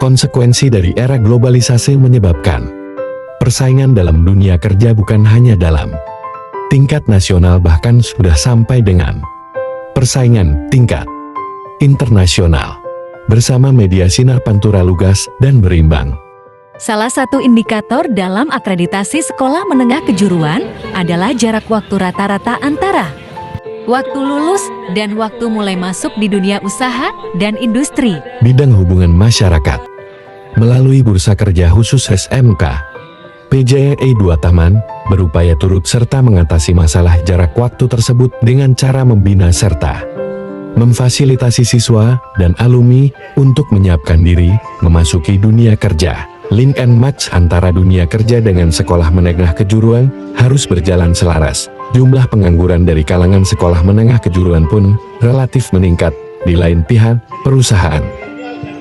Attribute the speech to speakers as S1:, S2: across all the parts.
S1: Konsekuensi dari era globalisasi menyebabkan persaingan dalam dunia kerja bukan hanya dalam tingkat nasional, bahkan sudah sampai dengan persaingan tingkat internasional. Bersama media sinar Pantura lugas dan berimbang.
S2: Salah satu indikator dalam akreditasi sekolah menengah kejuruan adalah jarak waktu rata-rata antara waktu lulus dan waktu mulai masuk di dunia usaha dan industri.
S1: Bidang hubungan masyarakat melalui Bursa Kerja Khusus SMK PJRI 2 Taman berupaya turut serta mengatasi masalah jarak waktu tersebut dengan cara membina serta memfasilitasi siswa dan alumni untuk menyiapkan diri memasuki dunia kerja. Link and match antara dunia kerja dengan sekolah menengah kejuruan harus berjalan selaras. Jumlah pengangguran dari kalangan sekolah menengah kejuruan pun relatif meningkat. Di lain pihak, perusahaan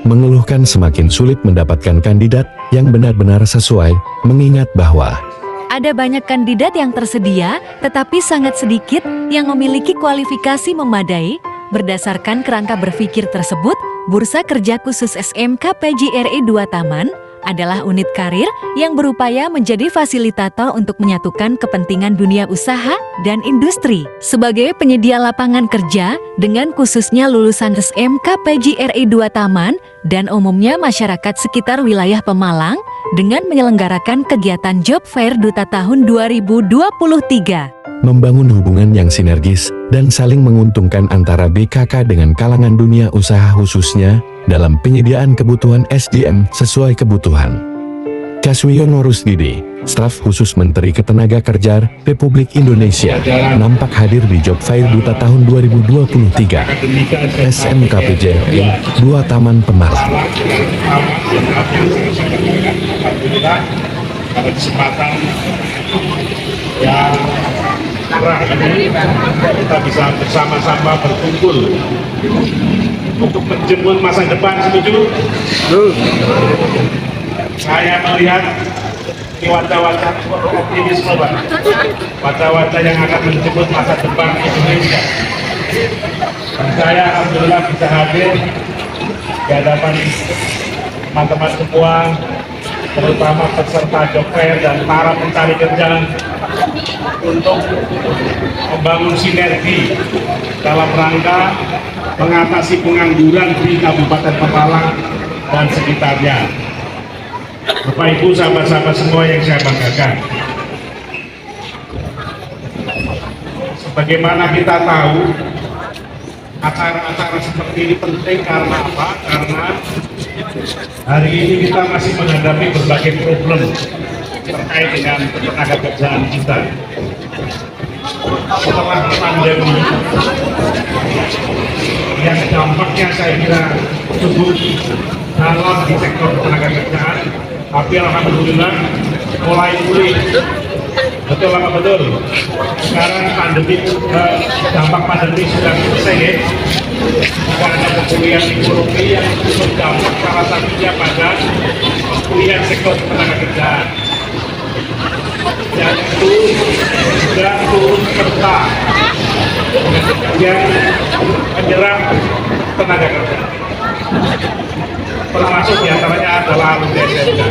S1: mengeluhkan semakin sulit mendapatkan kandidat yang benar-benar sesuai, mengingat bahwa
S2: ada banyak kandidat yang tersedia, tetapi sangat sedikit yang memiliki kualifikasi memadai. Berdasarkan kerangka berpikir tersebut, Bursa Kerja Khusus SMK PJRI 2 Taman adalah unit karir yang berupaya menjadi fasilitator untuk menyatukan kepentingan dunia usaha dan industri sebagai penyedia lapangan kerja dengan khususnya lulusan SMK PJRI 2 Taman dan umumnya masyarakat sekitar wilayah Pemalang dengan menyelenggarakan kegiatan Job Fair Duta tahun 2023.
S1: Membangun hubungan yang sinergis dan saling menguntungkan antara BKK dengan kalangan dunia usaha khususnya dalam penyediaan kebutuhan SDM sesuai kebutuhan. Kaswiyono Rusdidi, staf khusus Menteri Ketenagakerjaan Republik Indonesia, nampak hadir di Job Fair Duta tahun 2023 SMK PJRI 2 Taman Pemalang.
S3: Pada kesempatan yang cerah ini kita bisa bersama-sama berkumpul untuk menjemput masa depan. Setuju? Saya melihat ini wajah-wajah optimisme, Pak. Wajah-wajah yang akan menjemput masa depan Indonesia. Dan saya alhamdulillah bisa hadir di hadapan teman-teman semua, terutama peserta Job Fair dan para pencari kerja, untuk membangun sinergi dalam rangka mengatasi pengangguran di Kabupaten Pemalang dan sekitarnya. Bapak Ibu, sahabat-sahabat semua yang saya banggakan, sebagaimana kita tahu, acara-acara seperti ini penting karena apa? Karena hari ini kita masih menghadapi berbagai problem terkait dengan tenaga kerjaan kita. Setelah pandemi yang dampaknya saya kira cukup dalam di sektor tenaga kerjaan, tapi alhamdulillah mulai pulih. Betul apa betul? Sekarang pandemi, dampak pandemi sudah selesai ya. Bukan ada pemulihan ekonomi yang berdampak salah satunya pada pemulihan sektor tenaga kerjaan. Dan itu sudah turun serta yang menyerang tenaga kerja. Termasuk diantaranya adalah alumni SMK.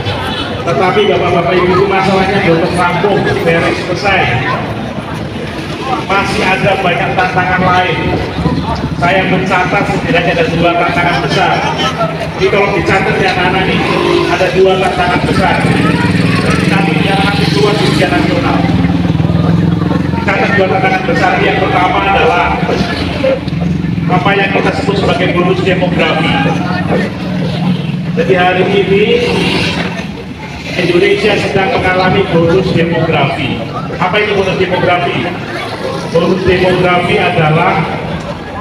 S3: Tetapi Bapak-Bapak Ibu, masalahnya belum rampung, beres selesai. Masih ada banyak tantangan lain. Saya mencatat setidaknya ada 2 tantangan besar. Jadi kalau dicatat ya anak-anak ini ada 2 tantangan besar. Nanti yang nanti keluar di ujian nasional. Dicatat 2 tantangan besar. Yang pertama adalah apa yang kita sebut sebagai bonus demografi. Jadi hari ini Indonesia sedang mengalami bonus demografi. Apa itu bonus demografi? Bonus demografi adalah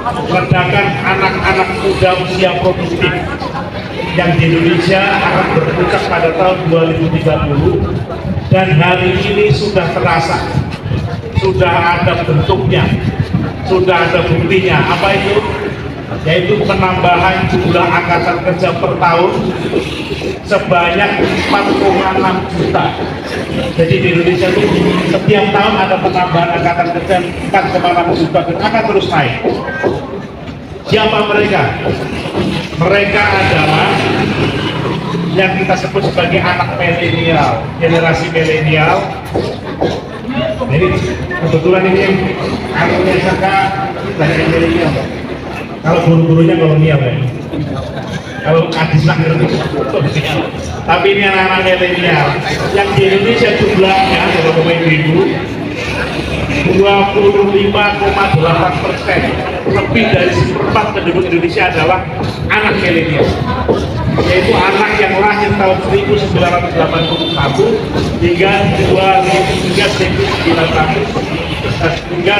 S3: ledakan anak-anak muda usia produktif yang di Indonesia akan berpuncak pada tahun 2030, dan hari ini sudah terasa, sudah ada bentuknya, sudah ada buktinya. Apa itu? Yaitu penambahan jumlah angkatan kerja per tahun sebanyak 4,6 juta. Jadi di Indonesia itu setiap tahun ada penambahan angkatan kerja 4,6 juta dan akan terus naik. Siapa mereka? Mereka adalah yang kita sebut sebagai anak milenial, generasi milenial. Jadi kebetulan ini anunya Saka banyak yang milenial. Kalau guru-gurunya kolonial ya. Kalau Adislah ngerti. Tapi ini anak-anak milenial yang di Indonesia jumlahnya, Bapak Ibu, 25,8%, lebih dari seperempat penduduk Indonesia adalah anak milenial, yaitu anak yang lahir tahun 1981 hingga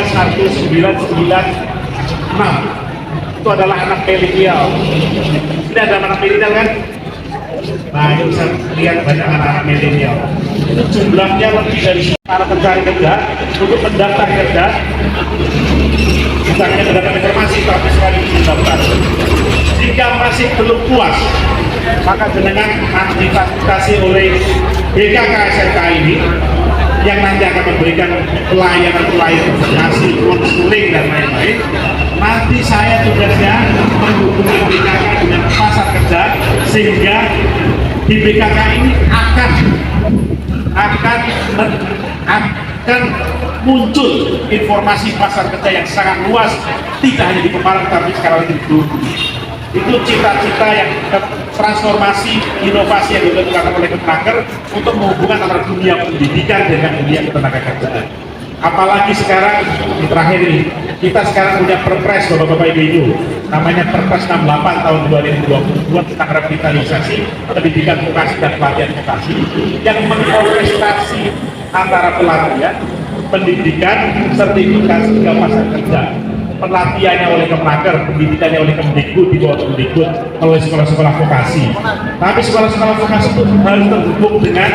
S3: 1996. Itu adalah anak milenial. Ini ada anak milenial kan? Nah, ini bisa lihat banyak anak-anak milenial. Itu jumlahnya lebih dari para pencari kerja untuk mendaftar kerja. Misalnya mendapatkan informasi tapi sekali mendaftar. Jika masih belum puas, maka dengan difasilitasi oleh BKK-SMK ini yang nanti akan memberikan pelayanan informasi, konseling dan lain-lain. Nanti saya tugasnya menghubungi BKK dengan pasar kerja sehingga di BKK ini akan muncul informasi pasar kerja yang sangat luas, tidak hanya di Pemalang tapi sekarang di Bengkulu. Itu cita-cita yang transformasi inovasi yang dilakukan oleh Kemnaker untuk menghubungkan antara dunia pendidikan dengan dunia ketenagakerjaan. Apalagi sekarang di terakhir ini kita sekarang punya Perpres Bapak-Bapak Ibu, namanya Perpres 68 tahun 2022 tentang revitalisasi pendidikan vokasi dan pelatihan vokasi yang mengorkestrasi antara pelatihan, pendidikan, sertifikasi hingga pasar kerja. Pelatihannya oleh Kemnaker, pendidikannya oleh Kemdikbud, di bawah Kemdikbud oleh sekolah-sekolah vokasi. Tapi sekolah-sekolah vokasi itu harus terhubung dengan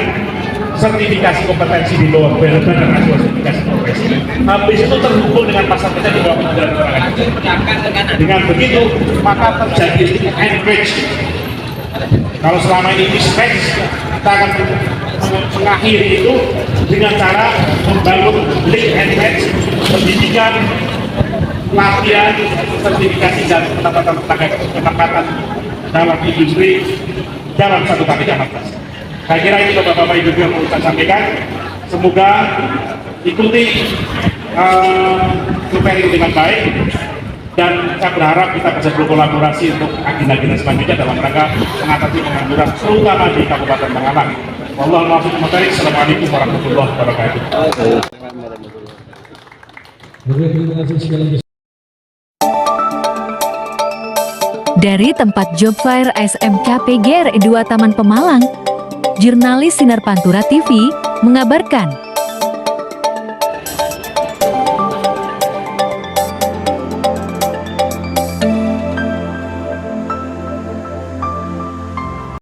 S3: sertifikasi kompetensi di bawah BLB dan sertifikasi profesi. Habis itu terhubung dengan pasar kerja di bawah Kementerian Ketenagakerjaan. Dengan begitu maka terjadi enrich. Kalau selama ini mismatch, kita akan mengakhiri itu dengan cara membangun link and match pendidikan, pelatihan, sertifikasi dan penempatan dalam industri dalam satu kali jalan. Saya kira ini Bapak-Bapak Ibu yang mau saya sampaikan. Semoga ikuti survei ini dengan baik dan saya berharap kita bisa berkolaborasi untuk agenda-agenda selanjutnya dalam rangka mengatasi pengangguran terutama di Kabupaten Pemalang. Wassalamualaikum warahmatullahi wabarakatuh.
S2: Dari tempat job fair SMK PGRI 2 Taman Pemalang, jurnalis Sinar Pantura TV mengabarkan.